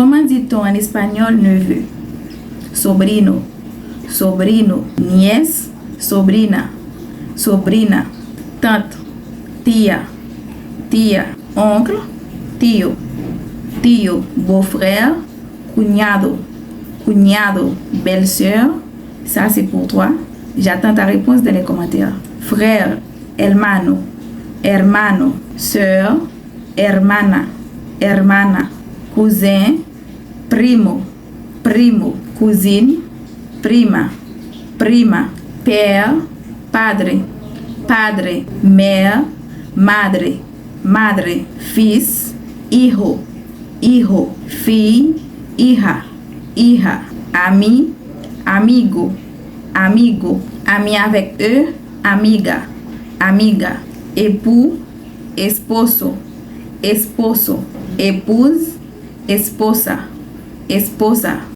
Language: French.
Comment dit-on en espagnol neveu? Sobrino, sobrino, nièce, sobrina, sobrina, tante, tía, tía, oncle, tío, tío, beau-frère, cuñado, cuñado, belle-sœur. Ça, c'est pour toi. J'attends ta réponse dans les commentaires. Frère, hermano, hermano, sœur, hermana, hermana, cousin, primo, primo, cousine, prima, prima, père, padre, padre, mère, madre, madre, fils, hijo, hijo, fille, hija, hija, ami, amigo, amigo, ami avec E, amiga, amiga, époux, esposo, esposo, épouse, esposa, esposa.